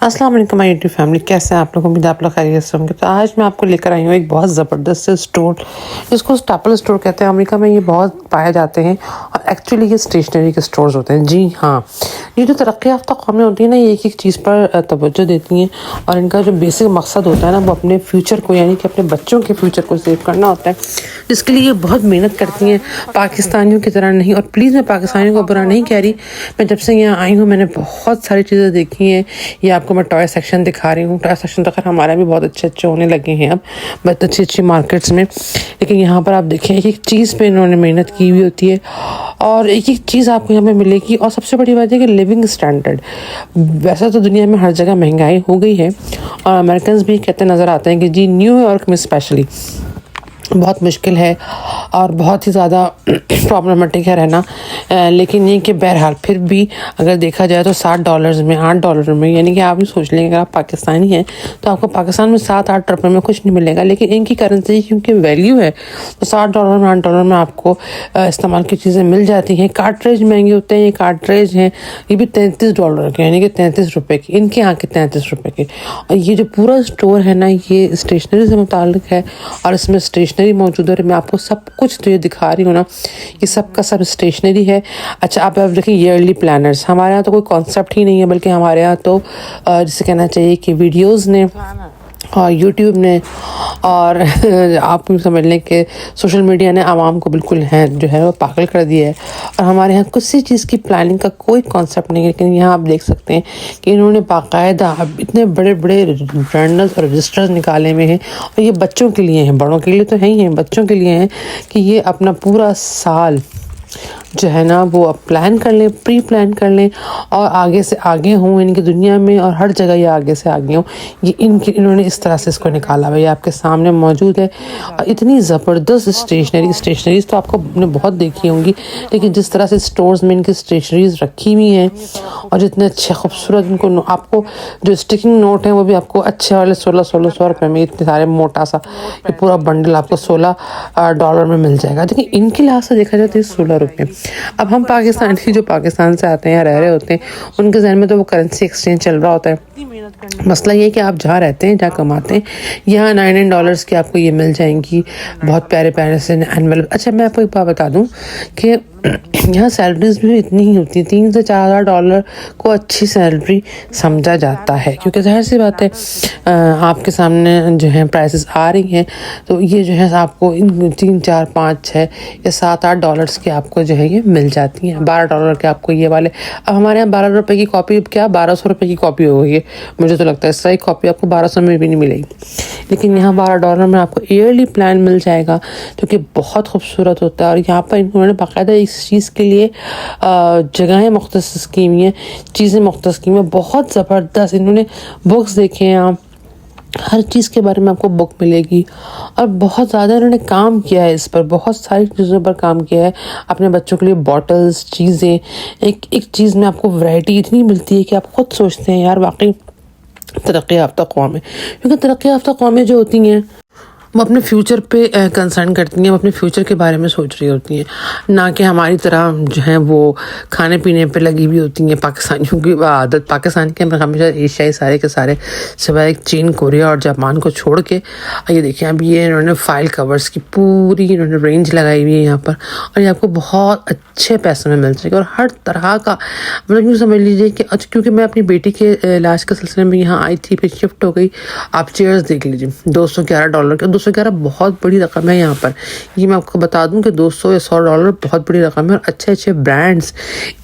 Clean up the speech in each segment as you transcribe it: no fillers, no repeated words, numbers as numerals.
अस्सलाम वालेकुम my YouTube family, कैसे हैं आप लोग? उम्मीद है आप लोग खैरियत से होंगे। तो आज मैं आपको लेकर आई हूँ एक बहुत ज़बरदस्त से स्टोर, जिसको स्टेपल स्टोर कहते हैं। अमेरिका में ये बहुत पाए जाते हैं और एक्चुअली ये स्टेशनरी के स्टोर्स होते हैं। जी हाँ, ये जो तरक्की याफ्ता कौमें होती हैं ना, ये एक एक चीज़ पर तवज्जो देती हैं और इनका जो बेसिक मकसद होता है ना, वो अपने फ्यूचर को, यानी कि अपने बच्चों के फ्यूचर को सेव करना होता है, जिसके लिए ये बहुत मेहनत करती हैं, पाकिस्तानियों की तरह नहीं। और प्लीज़, मैं पाकिस्तानियों को बुरा नहीं कह रही, मैं जब से यहाँ आई हूँ मैंने बहुत सारी चीज़ें देखी हैं। ये आपको मैं टॉय सेक्शन दिखा रही हूँ। टॉय सेक्शन तो खैर हमारे भी बहुत अच्छे अच्छे होने लगे हैं अब, बहुत अच्छी अच्छी मार्केट्स में। लेकिन यहाँ पर आप देखें, एक एक चीज़ पे इन्होंने मेहनत की हुई होती है और एक एक चीज़ आपको यहाँ पे मिलेगी। और सबसे बड़ी बात है कि लिविंग स्टैंडर्ड, वैसे तो दुनिया में हर जगह महंगाई हो गई है और अमेरिकन भी कहते नज़र आते हैं कि जी न्यूयॉर्क में स्पेशली बहुत मुश्किल है और बहुत ही ज़्यादा प्रॉब्लमेटिक है रहना। लेकिन ये कि बहरहाल फिर भी अगर देखा जाए तो $7 में, $8 में, यानी कि आप भी सोच लेंगे अगर आप पाकिस्तानी हैं तो आपको पाकिस्तान में 7-8 रुपये में कुछ नहीं मिलेगा। लेकिन इनकी करेंसी क्योंकि वैल्यू है तो $7 में, $8 में आपको इस्तेमाल की चीज़ें मिल जाती हैं। कार्ट्रेज महंगे होते हैं, ये कार्ट्रेज हैं, ये भी $33 के, यानी कि 33 रुपये की, इनके यहाँ के 33 रुपये के। और ये जो पूरा स्टोर है ना, ये स्टेशनरी से मुताल्लिक है और इसमें स्टेशनरी मौजूद है। मैं आपको सब कुछ जो ये दिखा रही हूँ ना, ये सब का सब स्टेशनरी है। अच्छा, आप देखिए ईयरली प्लानर्स, हमारे यहाँ तो कोई कॉन्सेप्ट ही नहीं है, बल्कि हमारे यहाँ तो जिसे कहना चाहिए कि वीडियोस ने और यूट्यूब ने और आप समझ लें कि सोशल मीडिया ने आवाम को बिल्कुल है जो है वो पागल कर दिया है। और हमारे यहाँ किसी चीज़ की प्लानिंग का कोई कॉन्सेप्ट नहीं है। लेकिन यहाँ आप देख सकते हैं कि इन्होंने बाकायदा इतने बड़े बड़े जर्नल्स और रजिस्टर्स निकाले हुए हैं। और ये बच्चों के लिए हैं, बड़ों के लिए तो है ही हैं, बच्चों के लिए हैं कि ये अपना पूरा साल जो है ना वो अब प्लान कर लें, प्री प्लान कर लें और आगे से आगे हों इनकी दुनिया में, और हर जगह ये आगे से आगे हों। ये इन्होंने इस तरह से इसको निकाला हुआ, ये आपके सामने मौजूद है। और इतनी ज़बरदस्त स्टेशनरीज तो आपको ने बहुत देखी होंगी, लेकिन जिस तरह से स्टोर्स में इनकी स्टेशनरीज रखी हुई हैं और जितने अच्छे खूबसूरत इनको, आपको जो स्टिकिंग नोट हैं वो भी आपको अच्छे वाले 1600 रुपये में, इतने सारे मोटा सा ये पूरा बंडल आपको $16 में मिल जाएगा। देखिए इनके लिहाज से देखा जाए तो ये $16। अब हम पाकिस्तानी जो पाकिस्तान से आते हैं, रह रहे होते हैं, उनके जहन में तो वो करेंसी एक्सचेंज चल रहा होता है। मसला ये है कि आप जहाँ रहते हैं, जहाँ कमाते हैं, यहाँ $9 की आपको ये मिल जाएंगी, बहुत प्यारे प्यारे से एनिमल। अच्छा, मैं आपको एक बात बता दूँ कि यहाँ सैलरीज भी इतनी ही होती है, $3,000 से $4,000 को अच्छी सैलरी समझा जाता है, क्योंकि जाहिर सी बात है आपके सामने जो है प्राइसेस आ रही हैं, तो ये जो है आपको इन 3, 4, 5, 6 या $7-8 की आपको जो है ये मिल जाती हैं। $12 के आपको ये वाले, अब हमारे यहाँ $12 की कॉपी, क्या 1200 रुपये की कॉपी हो गई है, मुझे तो लगता है सही कॉपी आपको 1200 में भी नहीं मिलेगी। लेकिन यहाँ $12 में आपको ईयरली प्लान मिल जाएगा, जो कि बहुत खूबसूरत होता है। और यहाँ पर इन्होंने बाकायदा इस चीज़ के लिए जगहें मुख्तस की हुई हैं, चीज़ें मुख्तस की हुई हैं, बहुत ज़बरदस्त। इन्होंने बुक्स देखे हैं, आप हर चीज़ के बारे में आपको बुक मिलेगी और बहुत ज़्यादा इन्होंने काम किया है इस पर, बहुत सारी चीज़ों पर काम किया है। अपने बच्चों के लिए बॉटल्स, चीज़ें, एक एक चीज़ में आपको वैरायटी इतनी मिलती है कि आप खुद सोचते हैं यार वाकई तरक्की याफ्ता कौम है। क्योंकि तरक्की याफ्ता कौमें जो होती हैं वो अपने फ्यूचर पे कंसर्न करती हैं, वो अपने फ्यूचर के बारे में सोच रही होती हैं, ना कि हमारी तरह जो है वो खाने पीने पे लगी हुई होती हैं। पाकिस्तानियों की आदत, पाकिस्तान के हमेशा एशियाई सारे के सारे सिवाय चीन, कोरिया और जापान को छोड़ के, ये देखिए अब ये इन्होंने फाइल कवर्स की पूरी इन्होंने रेंज लगाई हुई है यहाँ पर, और ये आपको बहुत अच्छे पैसों में मिल जाएगी। और हर तरह का, मतलब यूँ समझ लीजिए कि अच्छा, क्योंकि मैं अपनी बेटी के इलाज के सिलसिले में यहाँ आई थी, फिर शिफ्ट हो गई। आप चेयर्स देख लीजिए, $211 के, 211 बहुत बड़ी रकम है यहाँ पर। ये मैं आपको बता दूं कि $200 या $100 बहुत बड़ी रकम है, और अच्छे अच्छे ब्रांड्स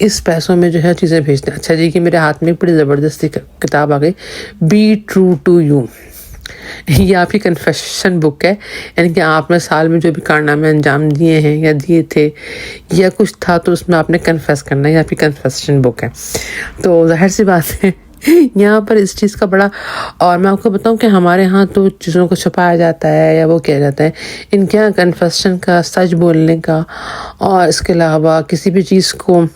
इस पैसों में जो है चीज़ें भेजते हैं। अच्छा जी, कि मेरे हाथ में बड़ी ज़बरदस्ती किताब आ गई, बी ट्रू टू यू। ये आपकी कन्फेशन बुक है, यानी कि आपने साल में जो भी कारनामे अंजाम दिए हैं या दिए थे या कुछ था तो उसमें आपने कन्फेस करना है, ये आपकी कन्फेशन बुक है। तो जाहिर सी बात है यहाँ पर इस चीज़ का बड़ा, और मैं आपको बताऊँ कि हमारे यहाँ तो चीज़ों को छुपाया जाता है या वो किया जाता है, इनके यहाँ कन्फेशन का, सच बोलने का, और इसके अलावा किसी भी चीज़ को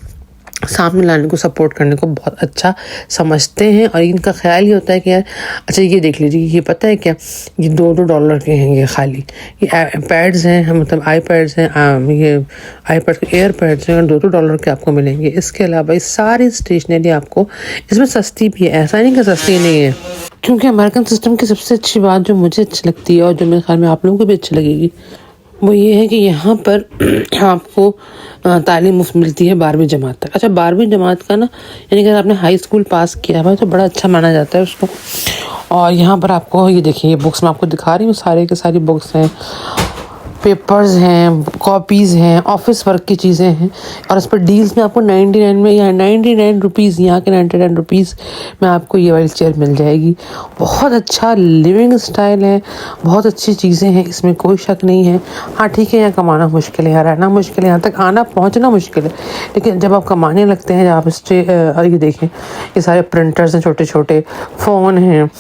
सामने लाने को, सपोर्ट करने को बहुत अच्छा समझते हैं। और इनका ख्याल ये होता है कि यार अच्छा ये देख लीजिए, ये पता है क्या, ये $2 के हैं, ये खाली ये पैड्स हैं, मतलब आई पैड्स हैं, ये आई पैड के एयर पैड्स हैं और $2 के आपको मिलेंगे। इसके अलावा ये सारी स्टेशनरी आपको इसमें सस्ती भी है, ऐसा नहीं कि सस्ती नहीं है। क्योंकि अमेरिकन सिस्टम की सबसे अच्छी बात जो मुझे अच्छी लगती है और जो मेरे ख्याल में आप लोगों को भी अच्छी लगेगी, वो ये है कि यहाँ पर आपको तालीम मुफ्त मिलती है 12वीं जमात तक। अच्छा 12वीं जमात का ना, यानी कि अगर आपने हाई स्कूल पास किया है तो बड़ा अच्छा माना जाता है उसको। और यहाँ पर आपको ये देखिए, ये बुक्स मैं आपको दिखा रही हूँ, सारे के सारी बुक्स हैं, पेपर्स हैं, कॉपीज़ हैं, ऑफिस वर्क की चीज़ें हैं। और इस पर डील्स में आपको 99 में या 99 रुपीज़, यहाँ के 99 रुपीज़ में आपको ये वाली चेयर मिल जाएगी। बहुत अच्छा लिविंग स्टाइल है, बहुत अच्छी चीज़ें हैं, इसमें कोई शक नहीं है। हाँ ठीक है, यहाँ कमाना मुश्किल है, यहाँ रहना मुश्किल है, यहाँ तक आना पहुँचना मुश्किल है, लेकिन जब आप कमाने लगते हैं, जब आप ये देखें, ये सारे प्रिंटर्स हैं, छोटे छोटे फ़ोन हैं,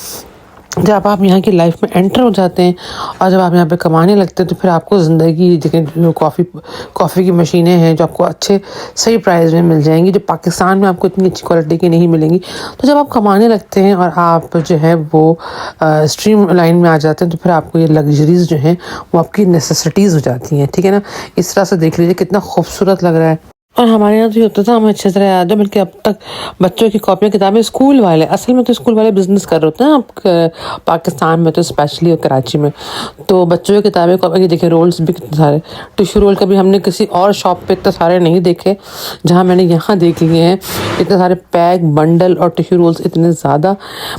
जब आप यहाँ की लाइफ में एंटर हो जाते हैं और जब आप यहाँ पे कमाने लगते हैं तो फिर आपको ज़िंदगी, देखें जो कॉफ़ी की मशीनें हैं जो आपको अच्छे सही प्राइस में मिल जाएंगी, जो पाकिस्तान में आपको इतनी अच्छी क्वालिटी की नहीं मिलेंगी। तो जब आप कमाने लगते हैं और आप जो है वो स्ट्रीम लाइन में आ जाते हैं तो फिर आपको ये लग्जरीज़ जो हैं वो आपकी नेसेसिटीज़ हो जाती हैं। ठीक है ना, इस तरह से देख लीजिए कितना खूबसूरत लग रहा है। और हमारे यहाँ तो ये होता था, हमें अच्छे तरह याद है, बल्कि अब तक बच्चों की कॉपियाँ किताबें स्कूल वाले, असल में तो स्कूल वाले बिज़नेस कर रहे होते हैं अब पाकिस्तान में तो, स्पेशली और कराची में। तो बच्चों की किताबें कॉपी देखिए, रोल्स भी कितने सारे, टिश्यू रोल कभी हमने किसी और शॉप पे इतने सारे नहीं देखे जहाँ मैंने यहाँ देख लिए हैं। इतने सारे पैक, बंडल और टिश्यू रोल्स इतने ज़्यादा,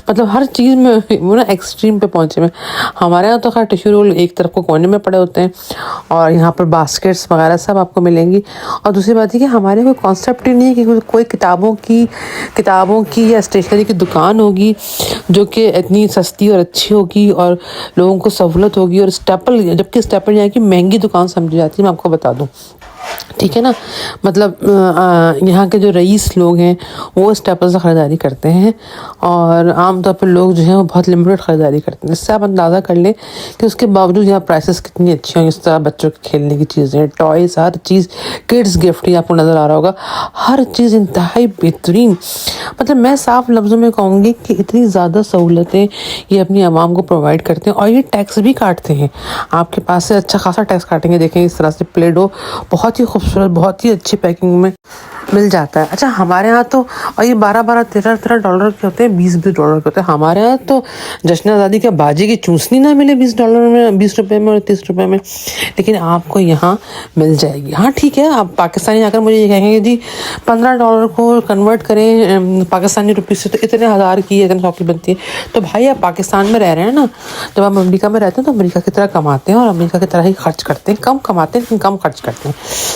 मतलब हर चीज़ में वो ना एक्सट्रीम पे पहुँचे में। हमारे यहाँ तो खैर टिश्यू रोल एक तरफ को कोने में पड़े होते हैं और यहाँ पर बास्केट्स वगैरह सब आपको मिलेंगी। और दूसरी बात है कि हमारे कोई कॉन्सेप्ट ही नहीं है कि कोई किताबों की या स्टेशनरी की दुकान होगी जो कि इतनी सस्ती और अच्छी होगी और लोगों को सहूलत होगी। और स्टेपल, जबकि स्टेपल यहाँ की महंगी दुकान समझी जाती है, मैं आपको बता दूँ। ठीक है ना, मतलब यहाँ के जो रईस लोग हैं वो स्टेपल से ख़रीदारी करते हैं और आमतौर पर लोग जो हैं वो बहुत लिमिटेड ख़रीदारी करते हैं। इससे आप अंदाज़ा कर लें कि उसके बावजूद यहाँ प्राइसेस कितनी अच्छी होंगी। इस तरह बच्चों के खेलने की चीज़ें, टॉयज़, हर चीज़, किड्स गिफ्ट, ही आपको नज़र आ रहा होगा, हर चीज़ इंतहाई बेहतरीन। मतलब मैं साफ लफ्ज़ों में कहूँगी कि इतनी ज़्यादा सहूलतें ये अपनी आवाम को प्रोवाइड करते हैं और ये टैक्स भी काटते हैं, आपके पास से अच्छा खासा टैक्स काटेंगे। देखें इस तरह से प्ले डो बहुत ही खूबसूरत, बहुत ही अच्छी पैकिंग में मिल जाता है। अच्छा हमारे यहाँ तो, और ये 12-12, 13-13 डॉलर के होते हैं, 20-20 डॉलर के होते हैं। हमारे यहाँ तो जश्न आज़ादी के बाजी की चूसनी ना मिले 20 डॉलर में, 20 रुपये में और 30 रुपये में, लेकिन आपको यहाँ मिल जाएगी। हाँ ठीक है, आप पाकिस्तानी आकर मुझे ये कहेंगे जी $15 को कन्वर्ट करें पाकिस्तानी रुपये से तो इतने हज़ार की इतने सौ की बनती है। तो भाई आप पाकिस्तान में रह रहे हैं ना, जब आप अमेरिका में रहते हैं तो अमेरिका की तरह कमाते हैं और अमेरिका की तरह ही खर्च करते हैं, कम कमाते हैं लेकिन कम खर्च करते हैं।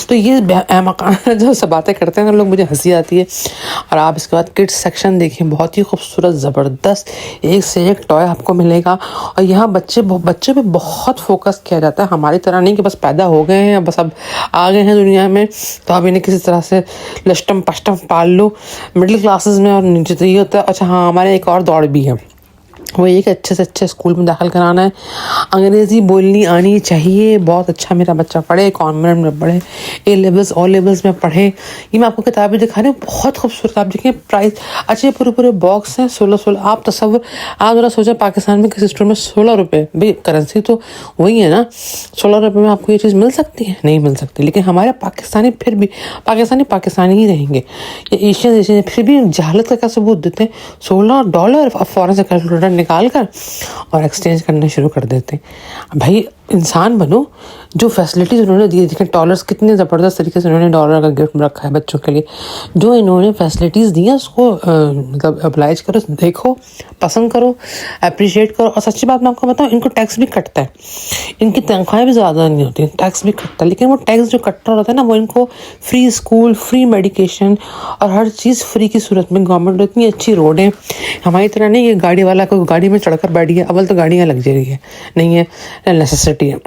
तो ये जो सब बातें करते हैं लोग, मुझे हंसी आती है। और आप इसके बाद किड्स सेक्शन देखें, बहुत ही खूबसूरत, ज़बरदस्त, एक से एक टॉय आपको मिलेगा। और यहाँ बच्चे पे बहुत फोकस किया जाता है, हमारी तरह नहीं कि बस पैदा हो गए हैं, बस अब आ गए हैं दुनिया में तो अब इन्हें किसी तरह से लष्टम पष्टम पाल लो मिडिल क्लासेस में। और नीचे तो ये होता है। अच्छा हाँ, हमारे एक और दौड़ भी है, वो एक अच्छे से अच्छे स्कूल में दाखिल कराना है, अंग्रेज़ी बोलनी आनी चाहिए, बहुत अच्छा मेरा बच्चा पढ़े, कॉन्वेंट में पढ़े, ए लेवल्स ऑल लेवल्स में पढ़े। ये मैं आपको किताबें दिखा रही हूँ, बहुत खूबसूरत। आप देखें प्राइस अच्छे, पूरे बॉक्स हैं, 16 आप तस्वर, आप ज़रा सोचें पाकिस्तान में किसी स्टोर में 16 रुपये, भाई करेंसी तो वही है ना, 16 रुपये में आपको ये चीज़ मिल सकती है? नहीं मिल सकती। लेकिन हमारे पाकिस्तानी फिर भी पाकिस्तानी ही रहेंगे, ये एशियन फिर भी जहालत का क्या सबूत देते हैं, $16 अब फ़ौरन से कैलकुलेटर निकाल कर और एक्सचेंज करना शुरू कर देते हैं। भाई इंसान बनो, जो फैसिलिटीज़ उन्होंने दी, देखें डॉलर्स कितने ज़बरदस्त तरीके से उन्होंने डॉलर का गिफ्ट रखा है बच्चों के लिए, जो इन्होंने फैसिलिटीज़ दी हैं उसको मतलब अप्लाइज करो, देखो, पसंद करो, अप्रिशिएट करो। और सच्ची बात मैं आपको बताऊँ, इनको टैक्स भी कटता है, इनकी तनख्वाहें भी ज़्यादा नहीं होती, टैक्स भी कटता है, लेकिन वो टैक्स जो कट रहा होता है ना, वो इनको फ्री स्कूल, फ्री मेडिकेशन और हर चीज़ फ्री की सूरत में गवर्नमेंट इतनी अच्छी रोडें, हमारी तरह नहीं ये गाड़ी वाला कोई गाड़ी में चढ़कर बैठ गया, अव्वल तो गाड़ियाँ लग्जरी है नहीं है, नेसेसिटी है।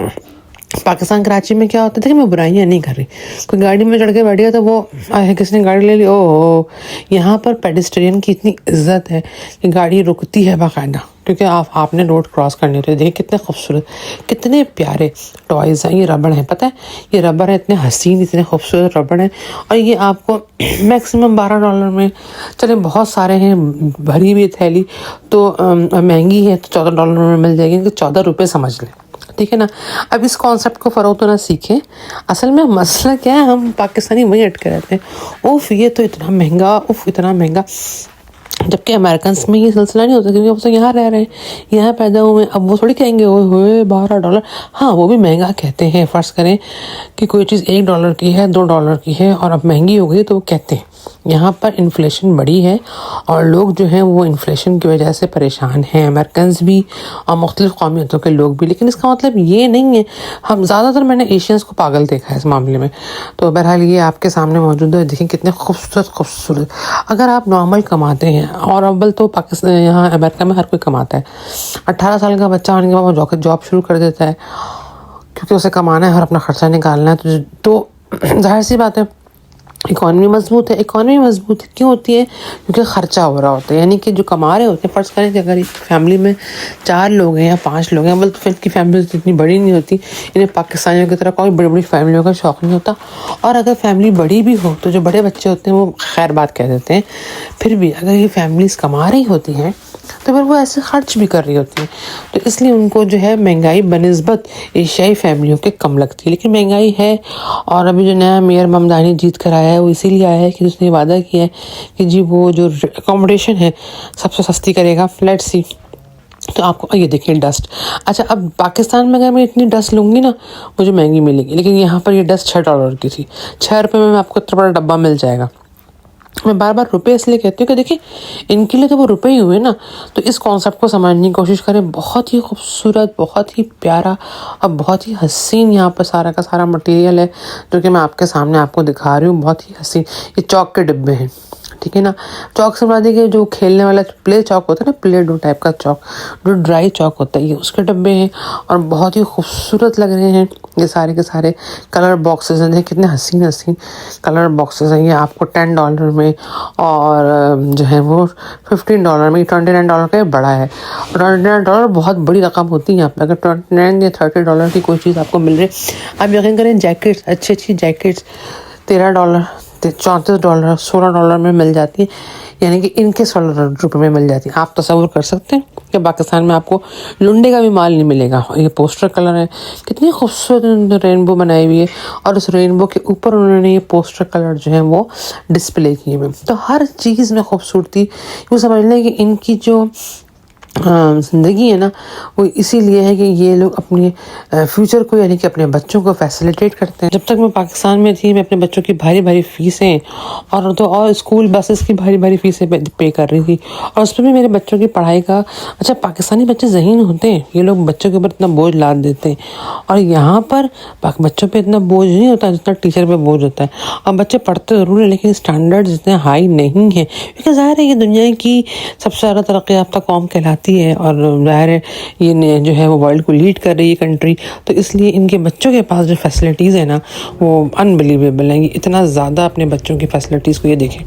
पाकिस्तान कराची में क्या होता है, देखिए मैं बुराइयाँ नहीं कर रही, कोई गाड़ी में चढ़ के बैठ गया तो वो किसने गाड़ी ले ली, ओह यहाँ पर पेडेस्ट्रियन की इतनी इज्जत है कि गाड़ी रुकती है बाकायदा, क्योंकि आपने रोड क्रॉस करने होते हैं। देखिए कितने खूबसूरत, कितने प्यारे टॉयज़ हैं। ये रबड़ हैं, पता है ये रबड़ है, इतने हसीन, इतने खूबसूरत रबड़ हैं। और ये आपको मैक्सिमम $12 में, चले बहुत सारे हैं, भरी हुई थैली तो महंगी है तो $14 में मिल जाएगी, इनके ₹14 समझ लें, ठीक है ना। अब इस कॉन्सेप्ट को फ़रोग तो ना सीखें। असल में मसला क्या है, हम पाकिस्तानी वहीं अटके रहते हैं। उफ़ ये तो इतना महंगा, उफ़ इतना महंगा, जबकि अमेरिकन में ये सिलसिला नहीं होता, क्योंकि वो तो यहाँ रह रहे हैं, यहाँ पैदा हुए। अब वो थोड़ी कहेंगे ओए होए $12। हाँ वो भी महंगा कहते हैं। फ़र्ज़ करें कि कोई चीज़ $1 की है, $2 की है और अब महंगी हो गई, तो वो कहते हैं। यहाँ पर इन्फ्लेशन बढ़ी है और लोग जो हैं वो इन्फ्लेशन की वजह से परेशान हैं, अमेरिकन भी और मुख्तलिफ़ कौमियतों के लोग भी। लेकिन इसका मतलब ये नहीं है, हम ज़्यादातर मैंने एशियंस को पागल देखा है इस मामले में। तो बहरहाल ये आपके सामने मौजूद है, देखें कितने खूबसूरत। अगर आप नॉर्मल कमाते हैं, और अव्वल तो पाकिस्तान, यहाँ अमेरिका में हर कोई कमाता है, 18 साल का बच्चा होने के बाद वो जॉब शुरू कर देता है, क्योंकि उसे कमाना है और अपना ख़र्चा निकालना है। तो जाहिर सी बात है इकॉनमी मजबूत है। इकॉनमी मजबूत क्यों होती है? क्योंकि ख़र्चा हो रहा होता है, यानी कि जो कमा रहे होते हैं। फ़र्ज़ करें कि अगर एक फैमिली में 4 लोग हैं या 5 लोग हैं, बल्कि फिर की फैमिली इतनी बड़ी नहीं होती, इन्हें पाकिस्तानियों की तरह कोई बड़ी बड़ी फैमिलियों का शौक़ नहीं होता। और अगर फैमिली बड़ी भी हो तो जो बड़े बच्चे होते हैं वो खैर बात कह देते हैं। फिर भी अगर ये फैमिलीज़ कमा रही होती हैं तो फिर वो ऐसे ख़र्च भी कर रही होती हैं, तो इसलिए उनको जो है महंगाई बनिस्बत एशियाई फैमिलियों के कम लगती है। लेकिन महंगाई है, और अभी जो नया मेयर ममदानी जीत कर आया है वो इसीलिए आया है कि उसने वादा किया है कि जी वो जो अकोमोडेशन है सबसे सस्ती करेगा। Let's see. तो आपको ये देखिए डस्ट, अच्छा अब पाकिस्तान में अगर मैं इतनी डस्ट लूँगी ना मुझे महंगी मिलेगी, लेकिन यहाँ पर ये डस्ट $6 की थी, ₹6 में आपको इतना बड़ा डब्बा मिल जाएगा। मैं बार बार रुपए इसलिए कहती हूँ कि देखिए इनके लिए तो वो रुपए ही हुए ना। तो इस कॉन्सेप्ट को समझने की कोशिश करें। बहुत ही खूबसूरत, बहुत ही प्यारा और बहुत ही हसीन यहाँ पर सारा का सारा मटेरियल है जो कि मैं आपके सामने आपको दिखा रही हूँ। बहुत ही हसीन ये चौक के डिब्बे हैं, ठीक है ना। चौक से बता देखिए जो खेलने वाला प्ले चौक होता है ना, प्ले डो टाइप का चौक, जो ड्राई चौक होता है, ये उसके डब्बे हैं और बहुत ही खूबसूरत लग रहे हैं। ये सारे के सारे कलर बॉक्सेस हैं, देखिए कितने हसीन हसीन कलर बॉक्सेस हैं। ये आपको $10 में और जो है वो $15 में, $29 का बड़ा है। $29 बहुत बड़ी रकम होती है यहाँ पर। अगर $29 या $30 की कोई चीज़ आपको मिल रही है, आप यकीन करें जैकेट्स, अच्छी जैकेट्स $13, $34, $16 में मिल जाती है, यानी कि इनके $16 में मिल जाती है। आप तसव्वुर कर सकते हैं कि पाकिस्तान में आपको लुंडे का भी माल नहीं मिलेगा। ये पोस्टर कलर है, कितनी खूबसूरत रेनबो बनाई हुई है, और उस रेनबो के ऊपर उन्होंने ये पोस्टर कलर जो है वो डिस्प्ले किए हुए। तो हर चीज़ में खूबसूरती, यूँ समझ लें कि इनकी जो ज़िंदगी है ना वो इसीलिए है कि ये लोग अपने फ्यूचर को, यानी कि अपने बच्चों को फैसिलिटेट करते हैं। जब तक मैं पाकिस्तान में थी मैं अपने बच्चों की भारी फ़ीसें और स्कूल बसेस की भारी फ़ीसें पे कर रही थी, और उस पर भी मेरे बच्चों की पढ़ाई का। अच्छा पाकिस्तानी बच्चे ज़हीन होते हैं, ये लोग बच्चों के ऊपर इतना बोझ लाद देते हैं, और यहाँ पर बच्चों पर इतना बोझ नहीं होता जितना टीचर पर बोझ होता है। और बच्चे पढ़ते ज़रूर है लेकिन स्टैंडर्ड इतने हाई नहीं है, क्योंकि ज़ाहिर है ये दुनिया की सबसे ज़्यादा तरक्की याफ्ता कौम कहलाती है, और ज़ाहिर है ये जो है वो वर्ल्ड को लीड कर रही है कंट्री। तो इसलिए इनके बच्चों के पास जो फैसिलिटीज़ है ना वो अनबिलीवेबल हैं। इतना ज़्यादा अपने बच्चों की फैसिलिटीज़ को ये देखें,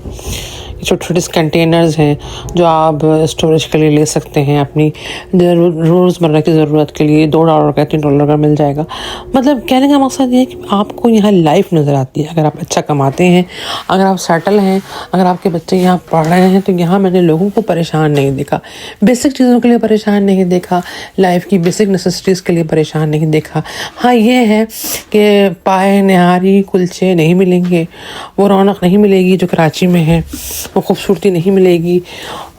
छोटे छोटे कंटेनर्स हैं जो आप स्टोरेज के लिए ले सकते हैं, अपनी रोज़मर्रा की ज़रूरत के लिए $2 का $3 का मिल जाएगा। मतलब कहने का मकसद ये है कि आपको यहाँ लाइफ नज़र आती है। अगर आप अच्छा कमाते हैं, अगर आप सेटल हैं, अगर आपके बच्चे यहाँ पढ़ रहे हैं, तो यहाँ मैंने लोगों को परेशान नहीं देखा, बेसिक चीज़ों के लिए परेशान नहीं देखा, लाइफ की बेसिक नेसेसिटीज़ के लिए परेशान नहीं देखा। हाँ ये है कि पाए निहारी कुलचे नहीं मिलेंगे, वो रौनक नहीं मिलेगी जो कराची में है, वो खूबसूरती नहीं मिलेगी,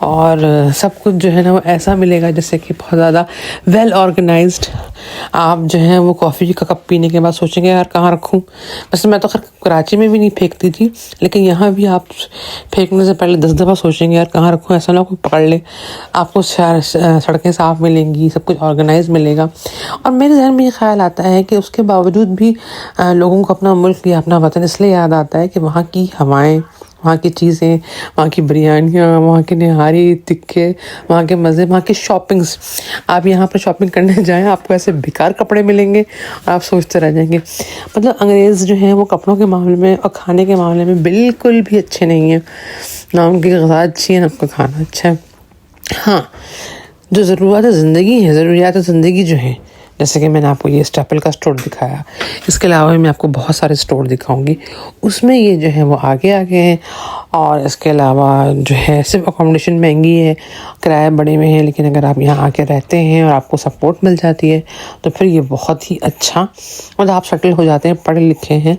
और सब कुछ जो है ना वो ऐसा मिलेगा जैसे कि बहुत ज़्यादा वेल ऑर्गेनाइज्ड। आप जो है वो कॉफ़ी का कप पीने के बाद सोचेंगे यार कहाँ रखूँ। वैसे मैं तो खैर कराची में भी नहीं फेंकती थी, लेकिन यहाँ भी आप फेंकने से पहले 10 दफ़ा सोचेंगे यार कहाँ रखूँ, ऐसा ना कोई पकड़ ले। आपको सड़कें साफ़ मिलेंगी, सब कुछ ऑर्गेनाइज मिलेगा। और मेरे जहन में ये ख्याल आता है कि उसके बावजूद भी लोगों को अपना मुल्क या अपना वतन इसलिए याद आता है कि वहाँ की हवाएँ, वहाँ की चीज़ें, वहाँ की बिरयानियाँ, वहाँ के निहारी तिक्के, वहाँ के मज़े, वहाँ की शॉपिंग्स। आप यहाँ पर शॉपिंग करने जाएं आपको ऐसे बेकार कपड़े मिलेंगे और आप सोचते रह जाएंगे। मतलब अंग्रेज़ जो हैं वो कपड़ों के मामले में और खाने के मामले में बिल्कुल भी अच्छे नहीं हैं। ना उनकी ग़िज़ा अच्छी है ना उनका खाना अच्छा है। हाँ जो ज़रूरियात ज़िंदगी जो हैं, जैसे कि मैंने आपको ये स्टेपल का स्टोर दिखाया, इसके अलावा भी मैं आपको बहुत सारे स्टोर दिखाऊंगी, उसमें ये जो है वो आगे आगे हैं। और इसके अलावा जो है सिर्फ अकोमोडेशन महंगी है, किराए बड़े में हैं, लेकिन अगर आप यहाँ आके रहते हैं और आपको सपोर्ट मिल जाती है तो फिर ये बहुत ही अच्छा, मतलब आप सेटल हो जाते हैं, पढ़े लिखे हैं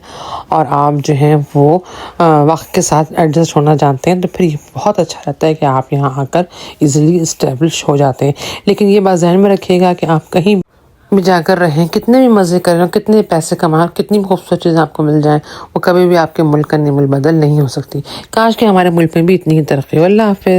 और आप जो हैं वो वक्त के साथ एडजस्ट होना जानते हैं, तो फिर ये बहुत अच्छा रहता है कि आप यहाँ आकर इजीली इस्टेब्लिश हो जाते हैं। लेकिन ये बात ध्यान में रखिएगा कि आप कहीं भी जाकर रहें, कितने भी मज़े करें, कितने पैसे कमाएं, कितनी भी खूबसूरत चीज़ें आपको मिल जाएं, वो कभी भी आपके मुल्क का निमुल बदल नहीं हो सकती। काश कि हमारे मुल्क में भी इतनी ही तरक्की हो। अल्लाह हाफ़िज़।